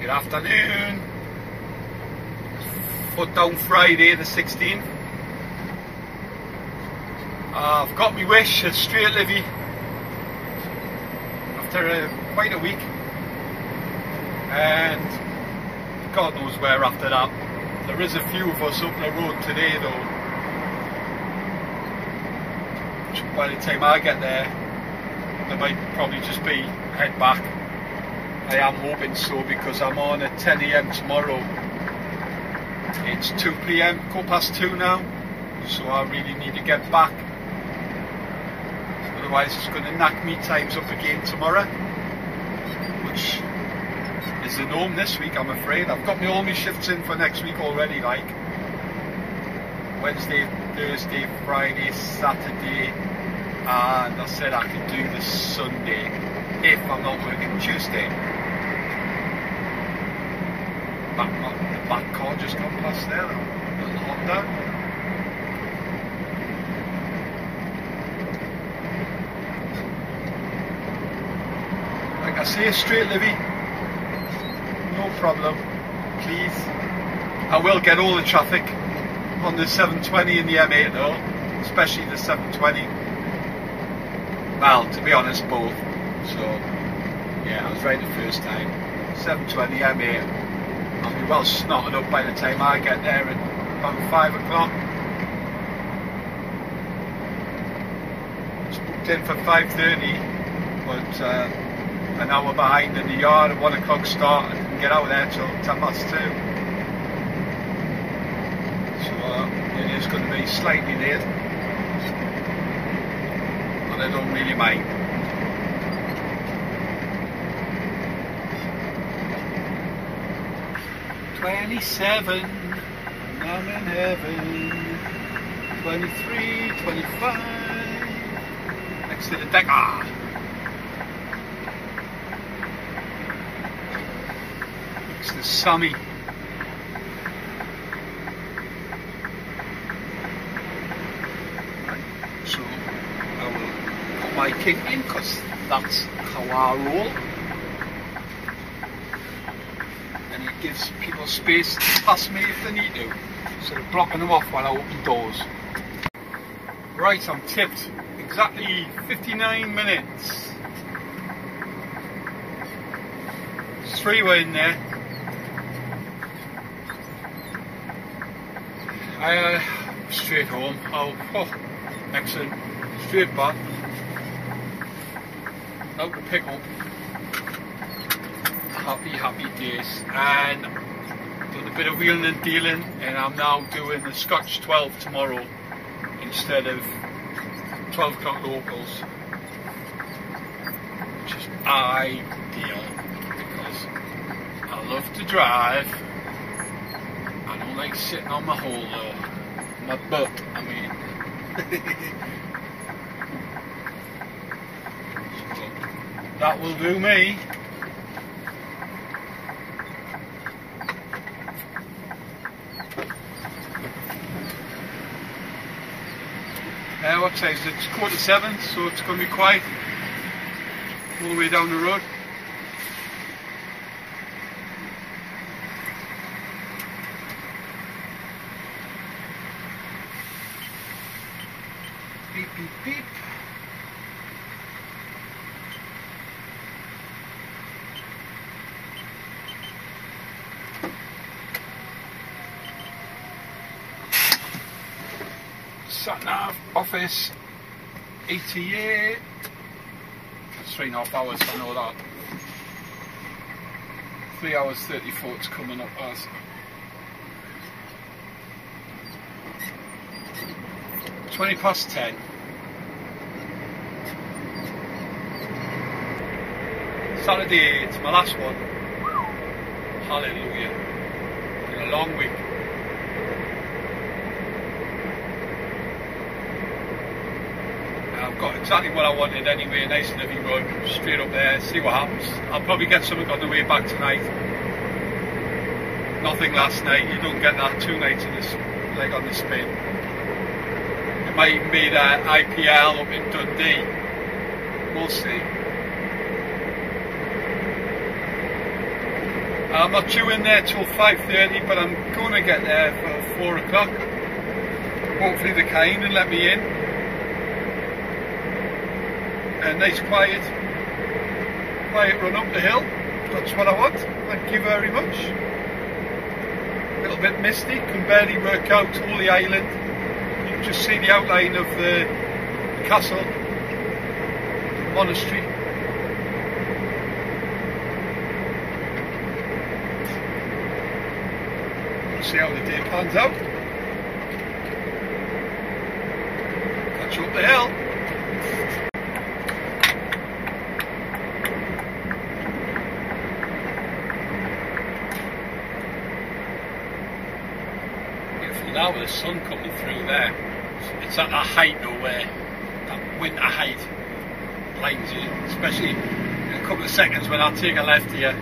Good afternoon. Foot down Friday the 16th. I've got my wish at Straight Livy after quite a week, and God knows where after that. There is a few of us up the road today though. By the time I get there, there might probably just be head back. I am hoping so, because I'm on at 10 AM tomorrow. It's 2 PM, 2:15 now, so I really need to get back. Otherwise it's going to knock me times up again tomorrow, which is the norm this week, I'm afraid. I've got all my shifts in for next week already, like Wednesday, Thursday, Friday, Saturday, and I said I could do the Sunday if I'm not working Tuesday. The back car just gone past there, a little Honda. Like I say, Straight Livy, no problem, please. I will get all the traffic on the 720 and the M8 though, especially the 720. Well, to be honest, both. So, yeah, I was right the first time. 720 M8. I'll be well snotted up by the time I get there at about 5 o'clock. It's booked in for 5:30, but an hour behind in the yard at 1 o'clock start. I didn't get out there till 2:10. So it is going to be slightly late, but I don't really mind. "27, I'm in heaven. 23, 25, next to the deck. Next to Sammy. Right. So I will put my kick in, because that's how I roll. Gives people space to pass me if they need to, instead of blocking them off while I open doors. Right, I'm tipped. Exactly 59 minutes. 3 were in there. Straight home. Oh, excellent. Straight back. Out to pick up. Happy days, and done a bit of wheeling and dealing, and I'm now doing the Scotch 12 tomorrow instead of 12 o'clock locals, which is ideal because I love to drive. I don't like sitting on my hole though, my butt, I mean. So that will do me. What time is it? It's 7:15, so it's going to be quiet all the way down the road. Beep, beep, beep. Sat-nav, office, ETA. That's 3.5 hours, I know that. 3 hours 34 it's coming up as. "10:20. Saturday, it's my last one. Hallelujah. Been a long week. I've got exactly what I wanted anyway, a nice living run, straight up there, see what happens. I'll probably get something on the way back tonight. Nothing last night, you don't get that 2 nights in this leg on the spin. It might even be that IPL up in Dundee. We'll see. I'm not due in there till 5:30, but I'm going to get there for 4 o'clock. Hopefully they're kind and let me in. A nice quiet run up the hill. That's what I want. Thank you very much. A little bit misty, can barely work out all the island. You can just see the outline of the castle, the monastery. We'll see how the day pans out. Catch you up the hill. Now with the sun coming through there, it's at that height though where that winter height blinds you, especially in a couple of seconds when I take a left here.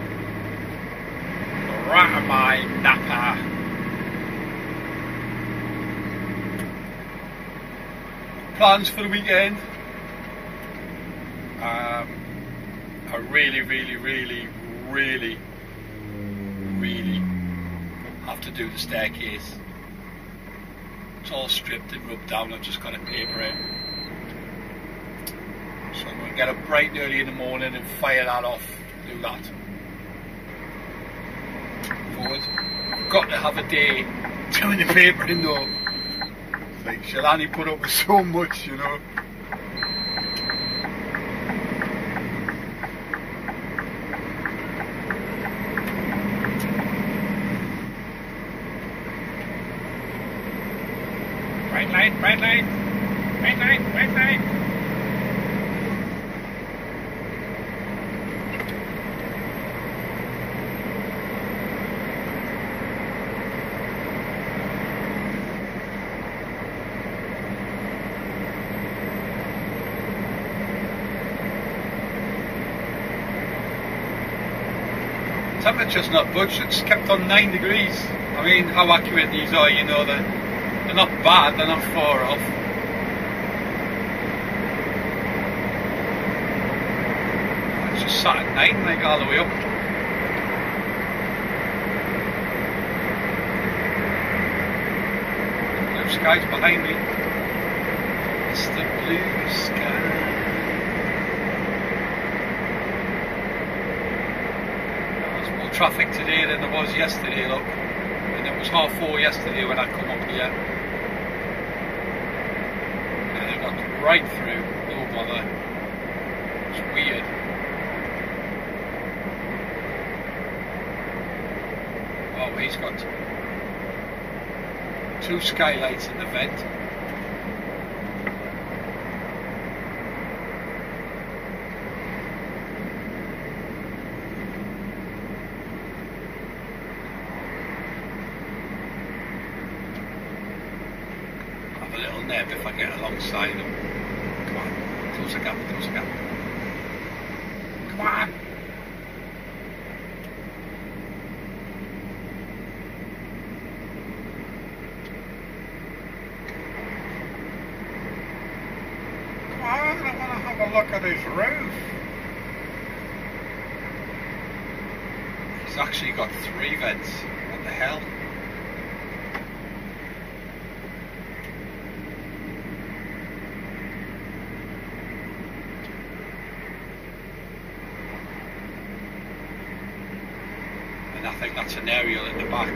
Ratamai Napa. Plans for the weekend. I really have to do the staircase. It's all stripped and rubbed down, I've just got to paper it. So I'm going to get up bright and early in the morning and fire that off, do that. Forward. I've got to have a day doing the papering though. It's like she'll only put up with so much, you know. Red light, red light, red light. Temperature's not budged, it's kept on 9 degrees. I mean, how accurate these are, you know, they're not bad, they're not far off. It's just sat at 9, like all the way up. Blue skies behind me. It's the blue sky. There's more traffic today than there was yesterday, look. And it was 4:30 yesterday when I come up here. Right through, no bother. It's weird. Oh, he's got 2 skylights in the vent. Have a little neb if I get alongside them. Close the gap, close the gap. Come on! Come on, I want to have a look at his roof. He's actually got 3 vents. What the hell? I think that's an aerial in the back.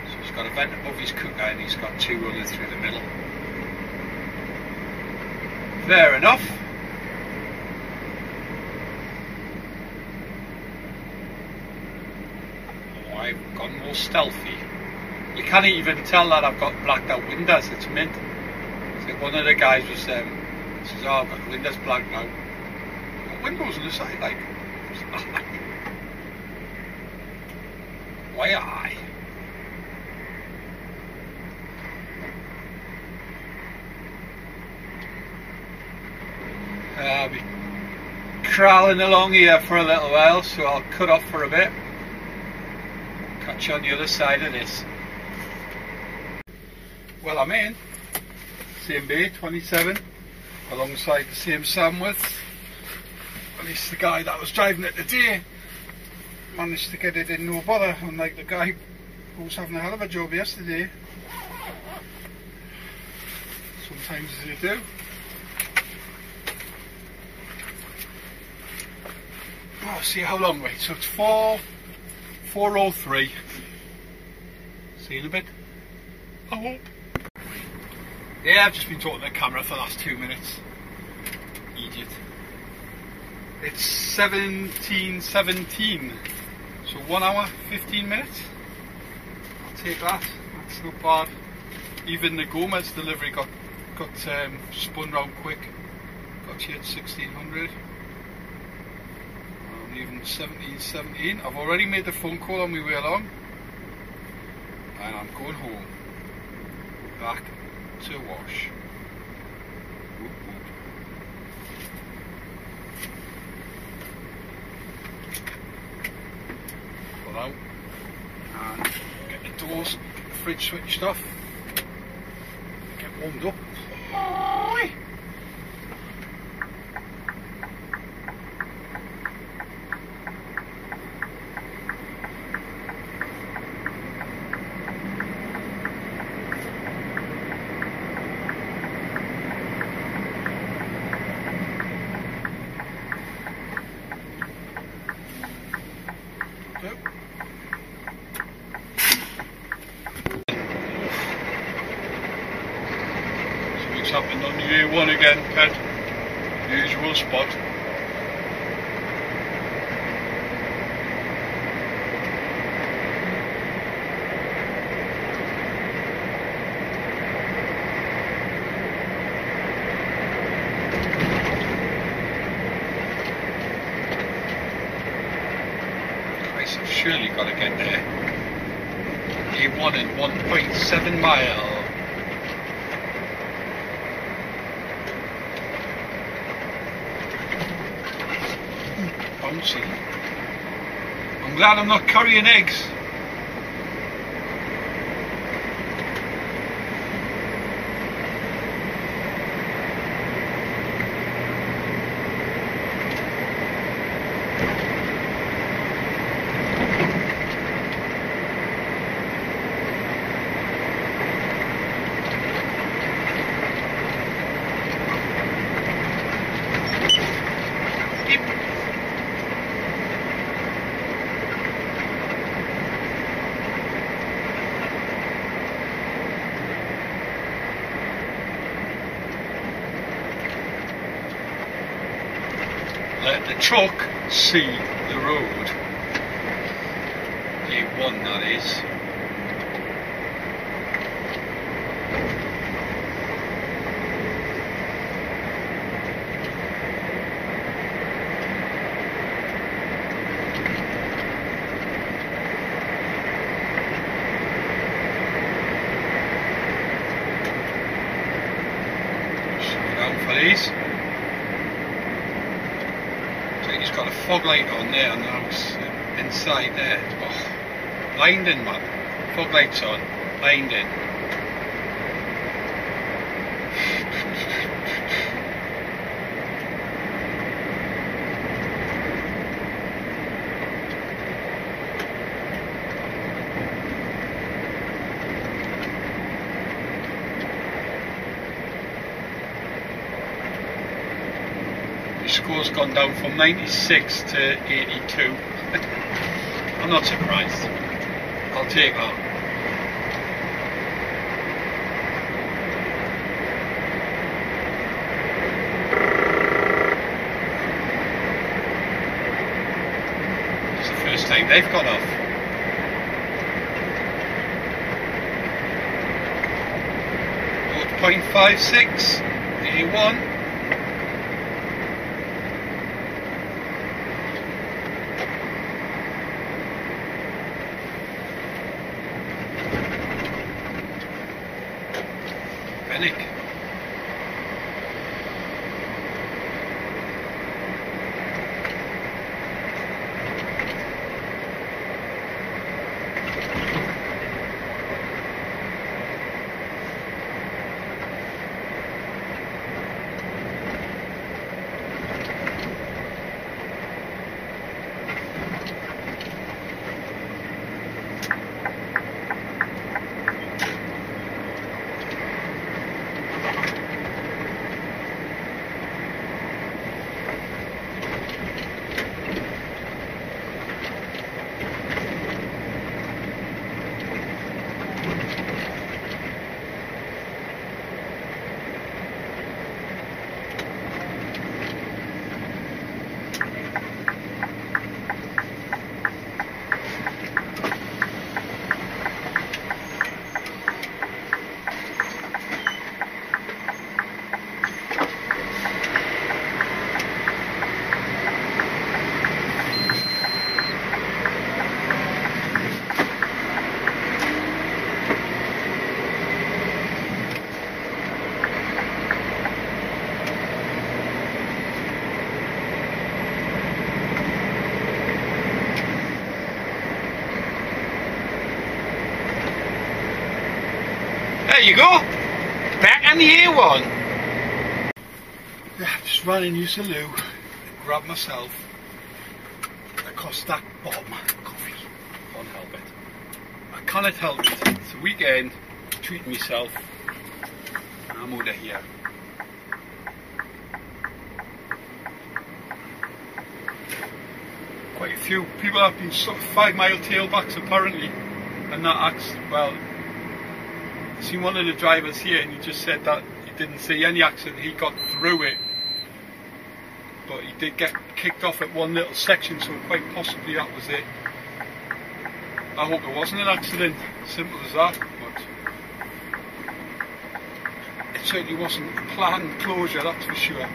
So he's got a vent above his cooker and he's got 2 running through the middle. Fair enough. Oh, I've gone more stealthy. You can't even tell that I've got blacked out windows, it's mint. So one of the guys was says, oh, I've got the windows blacked out. I've got windows on the side, like. Why I? I'll be crawling along here for a little while, so I'll cut off for a bit. Catch you on the other side of this. Well, I'm in. Same bay, 27, alongside the same Samworth. At least the guy that was driving it today managed to get it in no bother, unlike the guy who was having a hell of a job yesterday. Sometimes they do. Oh, see how long, right? So it's 4:03. See you in a bit. I hope. Yeah, I've just been talking to the camera for the last 2 minutes. Idiot. It's 17:17. So 1 hour, 15 minutes. I'll take that. That's not bad. Even the Gomez delivery got spun round quick. Got here at 1600. I'm leaving 17:17. I've already made the phone call on my way along. And I'm going home. Back to Wash. Whoop, whoop. Pull out and get the doors, get the fridge switched off, get warmed up. Oi! Something's happened on the A1 again, Ped. Usual spot. Christ, I've surely got to get there. A1 in 1.7 mile. Bouncy. I'm glad I'm not carrying eggs. Let the truck see the road. A1 that is. Slow down for these. He's got a fog light on there on the house inside there. Oh, blinding, man. Fog lights on, blinding. The score's gone down from 96 to 82. I'm not surprised. I'll take that. It's the first time they've gone off. .56, A1. Panic. There you go. Back on the A1. Yeah, just ran in New Lou, grabbed myself a Costa Bomb coffee. Can't help it. I cannot help it. It's a weekend, treating myself, and I'm out of here. Quite a few people have been sort of 5 mile tailbacks apparently, and that well, I seen one of the drivers here and he just said that he didn't see any accident, he got through it, but he did get kicked off at one little section, so quite possibly that was it. I hope it wasn't an accident, simple as that, but it certainly wasn't a planned closure, that's for sure.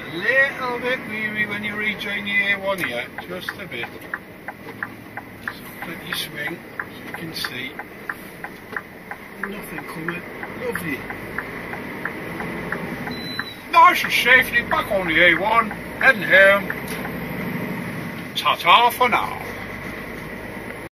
A little bit weary when you rejoin the A1 here, just a bit. So plenty swing, as you can see. Nothing coming, lovely. Nice and safely back on the A1, heading home. Ta-ta for now.